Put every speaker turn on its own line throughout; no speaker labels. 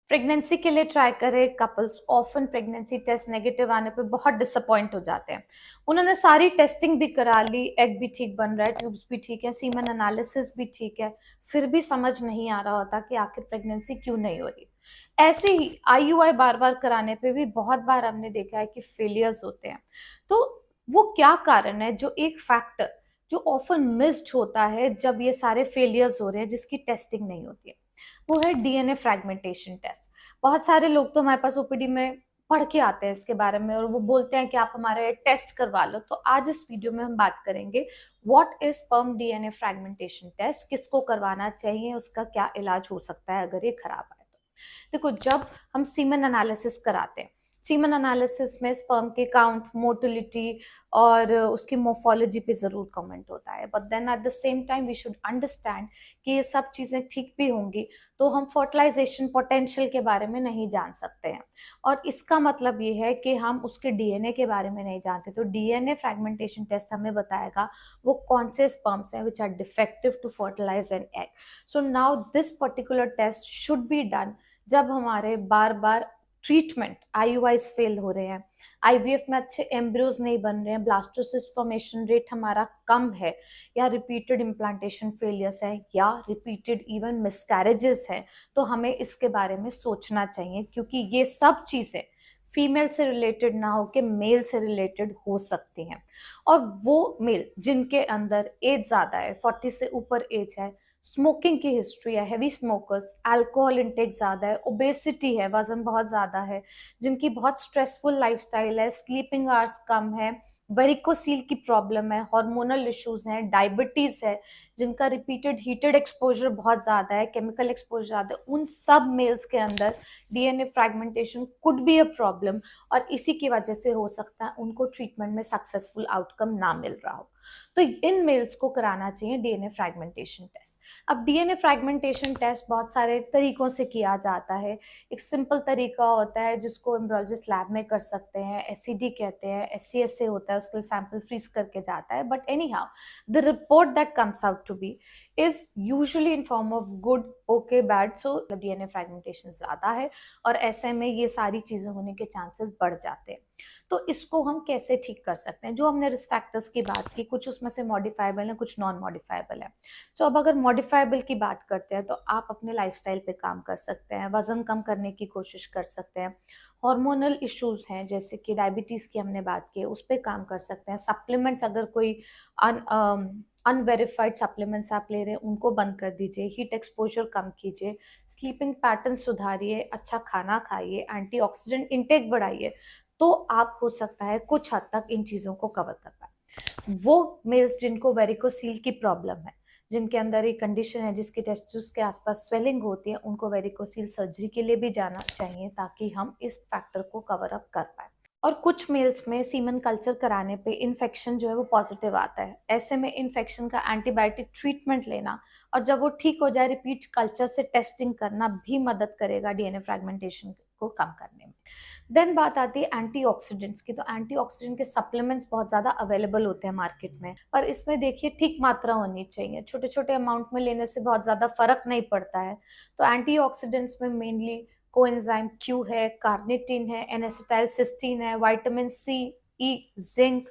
Pregnancy के लिए try करे couples often pregnancy test negative आने पे बहुत डिसअपॉइंट हो जाते हैं। उन्होंने सारी टेस्टिंग भी करा ली, एग भी ठीक बन रहा है, ट्यूब्स भी ठीक है, सीमन एनालिसिस भी ठीक है, फिर भी समझ नहीं आ रहा होता कि आखिर प्रेगनेंसी क्यों नहीं हो रही। ऐसे ही आईयूआई बार बार कराने पे भी बहुत बार हमने देखा है कि फेलियर्स होते हैं। तो वो क्या कारण है, जो एक फैक्टर जो ऑफन मिस्ड होता है जब ये सारे फेलियर्स हो रहे हैं, जिसकी टेस्टिंग नहीं होती है, वो है डीएनए फ्रैगमेंटेशन टेस्ट। बहुत सारे लोग तो हमारे पास ओपीडी में पढ़ के आते हैं इसके बारे में और वो बोलते हैं कि आप हमारे टेस्ट करवा लो। तो आज इस वीडियो में हम बात करेंगे what is sperm DNA fragmentation test, किसको करवाना चाहिए, उसका क्या इलाज हो सकता है अगर ये खराब आए तो। देखो, जब हम सीमन एनालिसिस कराते हैं, सीमन एनालिसिस में स्पर्म के काउंट, मोटिलिटी और उसकी मोर्फोलॉजी पे जरूर कमेंट होता है, but then at the same time we should understand कि ये सब चीजें ठीक भी होंगी तो हम फर्टिलाइजेशन पोटेंशियल के बारे में नहीं जान सकते हैं। और इसका मतलब ये है कि हम उसके डीएनए के बारे में नहीं जानते। तो डीएनए फ्रैगमेंटेशन टेस्ट हमें बताएगा वो कौन से स्पर्म्स हैं which are defective to fertilise an egg. So now this particular test should be done जब हमारे बार बार ट्रीटमेंट आईयूआईज फेल हो रहे हैं, आईवीएफ में अच्छे एम्ब्रियोज नहीं बन रहे हैं, ब्लास्टोसिस्ट फॉर्मेशन रेट हमारा कम है, या रिपीटेड इम्प्लांटेशन फेलियर्स है, या रिपीटेड इवन मिसकैरेजेस है, तो हमें इसके बारे में सोचना चाहिए। क्योंकि ये सब चीजें फीमेल से रिलेटेड ना होके मेल से रिलेटेड हो सकती हैं। और वो मेल जिनके अंदर एज ज्यादा है, 40 से ऊपर एज है, स्मोकिंग की हिस्ट्री है, हैवी स्मोकर्स, अल्कोहल इंटेक ज्यादा है, ओबेसिटी है, वजन बहुत ज्यादा है, जिनकी बहुत स्ट्रेसफुल लाइफस्टाइल है, स्लीपिंग आवर्स कम है, वेरिकोसील की प्रॉब्लम है, हार्मोनल इश्यूज हैं, डायबिटीज है, जिनका रिपीटेड हीटेड एक्सपोजर बहुत ज्यादा है, केमिकल एक्सपोजर ज्यादा है, उन सब मेल्स के अंदर DNA fragmentation could be a problem. और इसी की वजह से हो सकता है उनको ट्रीटमेंट में सक्सेसफुल आउटकम ना मिल रहा हो। तो इन मेल्स को कराना चाहिए डीएनए फ्रैगमेंटेशन टेस्ट। अब डीएनए फ्रैगमेंटेशन टेस्ट बहुत सारे तरीकों से किया जाता है। एक सिंपल तरीका होता है जिसको एम्ब्रोलॉजिस्ट लैब में कर सकते हैं, एससीडी कहते हैं, एससीएस से होता है, उसके लिए सैंपल फ्रीज करके जाता है। But anyhow the report that comes out to be is usually in form of good, okay, bad. So DNA fragmentation ज्यादा है और ऐसे में ये सारी चीजें होने के चांसेस बढ़ जाते हैं। तो इसको हम कैसे ठीक कर सकते हैं? जो हमने रिस्क फैक्टर्स की बात की, कुछ उसमें से मॉडिफाइबल है, कुछ नॉन मॉडिफाइबल है। सो अब अगर मॉडिफाइबल की बात करते हैं तो आप अपने लाइफस्टाइल पे काम कर सकते हैं, वजन कम करने की कोशिश कर सकते हैं, हार्मोनल इश्यूज हैं जैसे कि डायबिटीज की हमने बात की, उस पर काम कर सकते हैं, सप्लीमेंट्स अगर कोई अनवेरिफाइड सप्लीमेंट्स आप ले रहे हैं उनको बंद कर दीजिए, हीट एक्सपोजर कम कीजिए, स्लीपिंग पैटर्न सुधारिए, अच्छा खाना खाइए, एंटीऑक्सीडेंट इंटेक बढ़ाइए। तो आप हो सकता है कुछ हद तक इन चीजों को कवर कर पाए। वो मेल्स जिनको वेरिकोसील की प्रॉब्लम है, जिनके अंदर एक कंडीशन है जिसकी टेस्टिस के आसपास स्वेलिंग होती है, उनको वेरिकोसील सर्जरी के लिए भी जाना चाहिए ताकि हम इस फैक्टर को कवर अप कर पाए। और कुछ मेल्स में सीमन कल्चर कराने पे इन्फेक्शन जो है वो पॉजिटिव आता है। ऐसे में इन्फेक्शन का एंटीबायोटिक ट्रीटमेंट लेना और जब वो ठीक हो जाए रिपीट कल्चर से टेस्टिंग करना भी मदद करेगा डीएनए फ्रैगमेंटेशन को कम करने में। देन बात आती है एंटीऑक्सीडेंट्स की। तो एंटीऑक्सीडेंट के सप्लीमेंट्स बहुत ज्यादा अवेलेबल होते हैं मार्केट में, पर इसमें देखिए ठीक मात्रा होनी चाहिए। छोटे छोटे अमाउंट में लेने से बहुत ज्यादा फर्क नहीं पड़ता है। तो एंटीऑक्सीडेंट्स में मेनली कोएंजाइम क्यू है, कार्निटिन है, एन सिस्टीन है, vitamin C, E, zinc,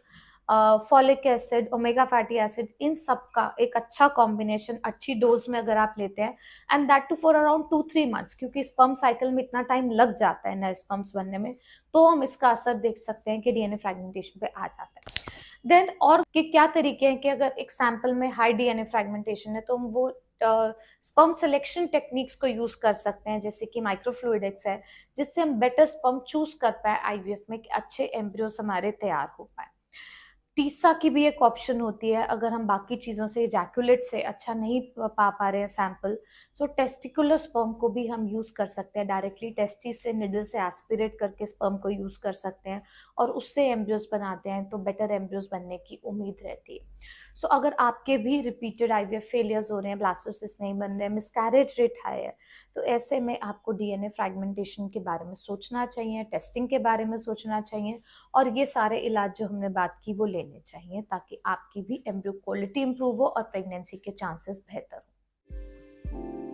folic acid, omega fatty acid, इन सब का एक अच्छा कॉम्बिनेशन अच्छी डोज में अगर आप लेते हैं, and that too for around 2-3 months, क्योंकि स्पर्म साइकिल में इतना टाइम लग जाता है नए स्पर्म्स बनने में, तो हम इसका असर देख सकते हैं कि डीएनए फ्रैगमेंटेशन पे आ जाता है। देन और के क्या तरीके हैं कि अगर एक सैंपल में हाई डीएनए फ्रैगमेंटेशन है तो हम वो स्पर्म सिलेक्शन टेक्निक्स को यूज कर सकते हैं, जैसे कि माइक्रोफ्लूइडिक्स है, जिससे हम बेटर स्पर्म चूज कर पाए आईवीएफ में कि अच्छे एम्ब्रियोस हमारे तैयार हो पाए। टीसा की भी एक ऑप्शन होती है अगर हम बाकी चीजों से, इजैकुलेट से अच्छा नहीं पा रहे हैं सैंपल, सो टेस्टिकुलर स्पर्म को भी हम यूज कर सकते हैं। डायरेक्टली टेस्टिस से निडल से एस्पिरेट करके स्पर्म को यूज कर सकते हैं और उससे एम्ब्रियोस बनाते हैं, तो बेटर एम्ब्रियोस बनने की उम्मीद रहती है। सो अगर आपके भी रिपीटेड आईवीएफ फेलियर्स हो रहे हैं, ब्लास्टोसिस्ट नहीं बन रहे हैं, मिसकैरेज रेट हाई है, तो ऐसे में आपको डीएनए फ्रैगमेंटेशन के बारे में सोचना चाहिए, टेस्टिंग के बारे में सोचना चाहिए, और ये सारे इलाज जो हमने बात की वो लेने चाहिए ताकि आपकी भी एम्ब्रियो क्वालिटी इंप्रूव हो और प्रेगनेंसी के चांसेस बेहतर हो।